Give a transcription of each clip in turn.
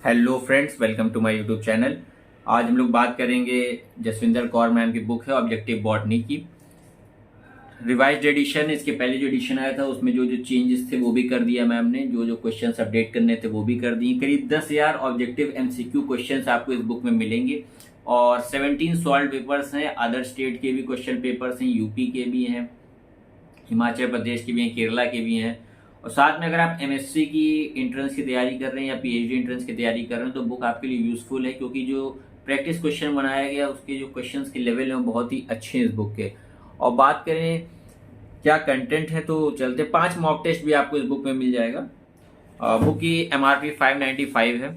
Hello friends, welcome to my YouTube channel. आज हम लोग बात करेंगे जसविंदर कौर मैम की बुक है ऑब्जेक्टिव बॉटनी की रिवाइज्ड एडिशन। इसके पहले जो एडिशन आया था उसमें जो जो चेंजेस थे वो भी कर दिया मैम ने, जो जो क्वेश्चंस अपडेट करने थे वो भी कर दिए। करीब 10,000 ऑब्जेक्टिव एमसीक्यू क्वेश्चंस आपको इस बुक में मिलेंगे और 17 सॉल्व पेपर्स हैं। अदर स्टेट के भी क्वेश्चन पेपर्स हैं, यूपी के भी हैं, हिमाचल प्रदेश के भी हैं, केरला के भी हैं। और साथ में अगर आप एमएससी की एंट्रेंस की तैयारी कर रहे हैं या पीएचडी एंट्रेंस की तैयारी कर रहे हैं तो बुक आपके लिए यूजफुल है, क्योंकि जो प्रैक्टिस क्वेश्चन बनाया गया उसके जो क्वेश्चंस के लेवल हैं वो बहुत ही अच्छे हैं इस बुक के। और बात करें क्या कंटेंट है तो चलते 5 मॉक टेस्ट भी आपको इस बुक में मिल जाएगा। बुक की एमआरपी 595 है।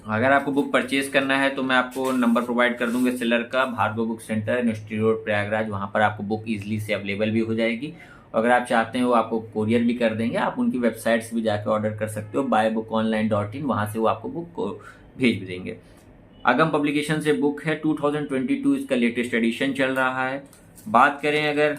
अगर आपको बुक परचेज करना है तो मैं आपको नंबर प्रोवाइड कर दूंगा सेलर का, Bhargav book centre, university road, Prayagraj. वहाँ पर आपको बुक इजीली से अवेलेबल भी हो जाएगी। अगर आप चाहते हैं वो आपको कोरियर भी कर देंगे, आप उनकी वेबसाइट से भी जाकर ऑर्डर कर सकते हो, buybook.online.in, वहाँ से वो आपको बुक को भेज भी देंगे। अगम पब्लिकेशन से बुक है, 2022 इसका लेटेस्ट एडिशन चल रहा है। बात करें अगर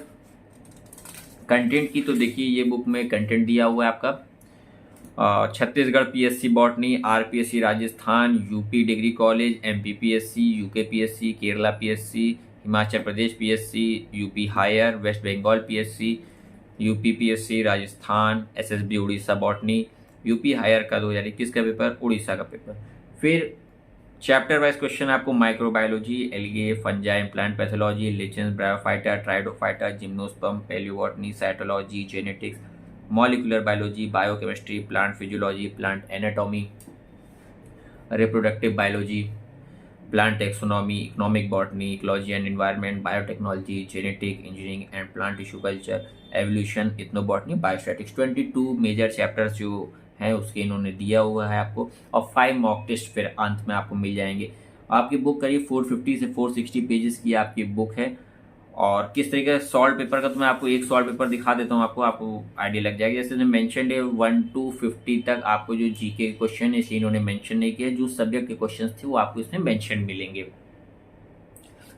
कंटेंट की तो देखिए ये बुक में कंटेंट दिया हुआ है आपका Chhattisgarh PSC botany, RPSC Rajasthan, UP degree college, MP PSC, UK PSC, Kerala PSC, Himachal Pradesh PSC, UP higher, West Bengal PSC, UP PSC Rajasthan, SSB Orissa botany, UP higher का 2021 का पेपर, उड़ीसा का पेपर। फिर चैप्टर वाइज क्वेश्चन आपको microbiology, algae, fungi, plant pathology, lichens, bryophyta, pteridophyta, gymnosperm, palaeobotany, cytology, genetics, molecular biology, biochemistry, plant physiology, plant anatomy, reproductive biology, plant taxonomy, economic botany, ecology and environment, biotechnology, genetic engineering and plant tissue culture, evolution, ethnobotany, biostatistics. 22 major chapters जो हैं उसके इन्होंने दिया हुआ है आपको, और 5 mock test फिर अंत में आपको मिल जाएंगे। आपकी बुक करीब 450 से 460 पेजेस की आपकी बुक है। और किस तरीके से सॉल्व पेपर का तो मैं आपको एक सॉल्व पेपर दिखा देता हूँ, आपको आइडिया लग जाएगा। जैसे मेंशन है 1 to 50 तक आपको जो जीके के क्वेश्चन है इसे इन्होंने मेंशन नहीं किया, जो सब्जेक्ट के क्वेश्चन थे वो आपको इसमें मेंशन मिलेंगे।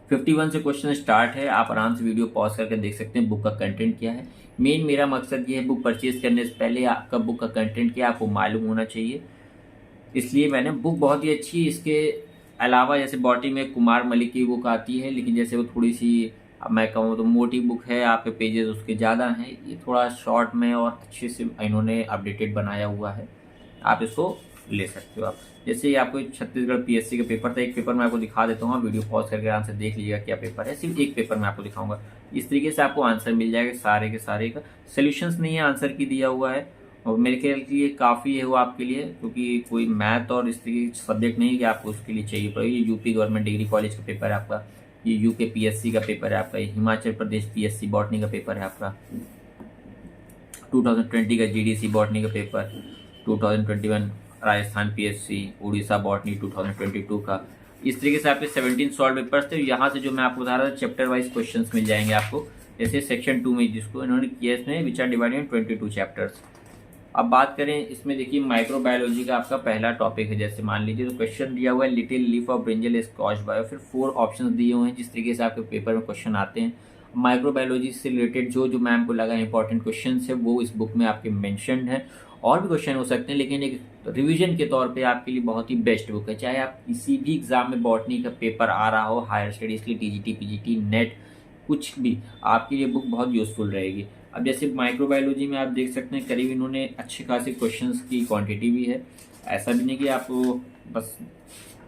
51 से क्वेश्चन स्टार्ट है, आप आराम से वीडियो पॉज करके देख सकते हैं बुक का कंटेंट क्या है। मेन मेरा मकसद ये है बुक परचेज करने से पहले आपका बुक का कंटेंट क्या आपको मालूम होना चाहिए, इसलिए मैंने बुक बहुत ही अच्छी। इसके अलावा जैसे बॉटनी में कुमार मलिक की बुक आती है, लेकिन जैसे वो थोड़ी सी अब मैं कहूँ तो मोटी बुक है, आपके पेजेस उसके ज़्यादा हैं। ये थोड़ा शॉर्ट में और अच्छे से इन्होंने अपडेटेड बनाया हुआ है, आप इसको ले सकते हो। आप जैसे ये आपको छत्तीसगढ़ पीएससी का पेपर था, एक पेपर मैं आपको दिखा देता हूँ, वीडियो पॉज करके आराम से देख लीजिएगा क्या पेपर है। सिर्फ एक पेपर मैं आपको दिखाऊंगा, इस तरीके से आपको आंसर मिल जाएगा सारे के सारे का। सोल्यूशंस नहीं है, आंसर की दिया हुआ है, और मेरे ख्याल की ये काफ़ी है वो आपके लिए, क्योंकि कोई मैथ और इस तरीके सब्जेक्ट नहीं है कि आपको उसके लिए चाहिए पड़ेगी। ये यूपी गवर्नमेंट डिग्री कॉलेज का पेपर है आपका, ये यूके पीएससी का पेपर है आपका, ये हिमाचल प्रदेश पीएससी बॉटनी का पेपर है आपका, 2020 का जीडीसी बॉटनी का paper, 2021 Rajasthan PSC Orissa botany 2022 का। इस तरीके से आपके 17 सॉल्व पेपर्स थे। यहाँ से जो मैं आपको बता रहा था चैप्टर वाइज क्वेश्चंस मिल जाएंगे आपको, जैसे सेक्शन 2 में जिसको इन्होंने किया इसमें which are divided in 22 chapters. अब बात करें इसमें, देखिए माइक्रोबायोलॉजी का आपका पहला टॉपिक है। जैसे मान लीजिए तो क्वेश्चन दिया हुआ है little leaf of brinjal is caused by, फिर 4 ऑप्शंस दिए हुए हैं जिस तरीके से आपके पेपर में क्वेश्चन आते हैं। माइक्रोबायोलॉजी से रिलेटेड जो जो मैम को लगा इंपॉर्टेंट क्वेश्चन है वो इस बुक में आपके मैंशनड है। और भी क्वेश्चन हो सकते हैं, लेकिन एक रिवीजन के तौर पे आपके लिए बहुत ही बेस्ट बुक है। चाहे आप किसी भी एग्जाम में बॉटनी का पेपर आ रहा हो, हायर स्टडीज के लिए, टीजीटी, पीजीटी, नेट, कुछ भी, आपके लिए बुक बहुत यूजफुल रहेगी। अब जैसे माइक्रोबायोलॉजी में आप देख सकते हैं करीब इन्होंने अच्छे खासे क्वेश्चंस की क्वांटिटी भी है, ऐसा भी नहीं कि आपको बस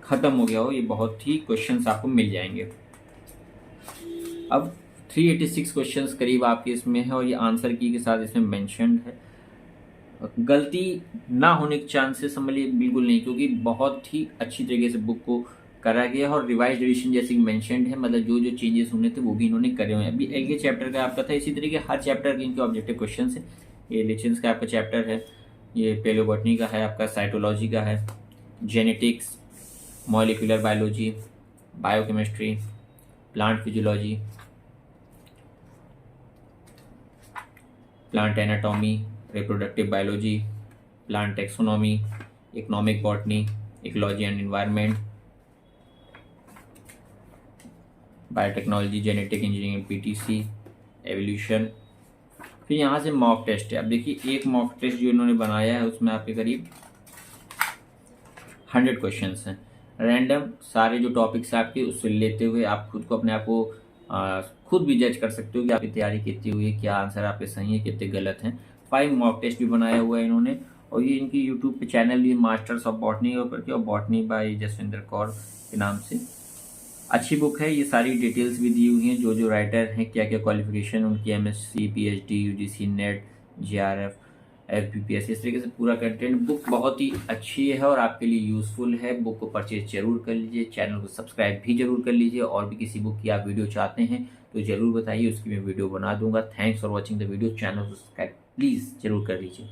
ख़त्म हो गया हो, ये बहुत ही क्वेश्चंस आपको मिल जाएंगे। अब 386 क्वेश्चंस करीब आपके इसमें है, और ये आंसर की के साथ इसमें मेंशन्ड है। गलती ना होने के चांसेस समझिए बिल्कुल नहीं, क्योंकि बहुत ही अच्छी तरीके से बुक को करा गया है। और रिवाइज्ड एडिशन जैसे कि मेंशन्ड है, मतलब जो जो चेंजेस होने थे वो भी इन्होंने करे हुए हैं। अभी एलके चैप्टर का आपका था, इसी तरीके हर चैप्टर के इनके ऑब्जेक्टिव क्वेश्चन है। ये लिचेंस का आपका चैप्टर है, ये पेलियोबॉटनी का है आपका, साइटोलॉजी का है, genetics, molecular biology, biochemistry, plant physiology, plant anatomy, reproductive biology, plant taxonomy, economic botany, ecology and environment, biotechnology, genetic engineering, PTC, evolution. फिर यहाँ से मॉक टेस्ट है। अब देखिए एक मॉक टेस्ट जो इन्होंने बनाया है उसमें आपके करीब 100 क्वेश्चंस हैं रैंडम, सारे जो टॉपिक्स हैं आपके उससे लेते हुए आप खुद को अपने आप को खुद भी जज कर सकते हो कि आपकी तैयारी कितनी हुई है, क्या आंसर आपके सही है, कितने गलत हैं। 5 मॉक टेस्ट भी बनाया हुआ है इन्होंने, और ये इनकी यूट्यूब पे चैनल भी मास्टर्स ऑफ बॉटनी करके, और बॉटनी बाय जसविंदर कौर के नाम से। अच्छी बुक है, ये सारी डिटेल्स भी दी हुई हैं, जो जो राइटर हैं, क्या क्या क्वालिफिकेशन उनकी, MSc, PhD, UGC NET, JRF, FPPS, इस तरीके से पूरा कंटेंट। बुक बहुत ही अच्छी है और आपके लिए यूज़फुल है। बुक को परचेज जरूर कर लीजिए, चैनल को सब्सक्राइब भी जरूर कर लीजिए, और भी किसी बुक की आप वीडियो चाहते हैं तो ज़रूर बताइए, उसकी मैं वीडियो बना दूंगा। Thanks for watching the video, channel को सब्सक्राइब प्लीज़ जरूर कर लीजिए।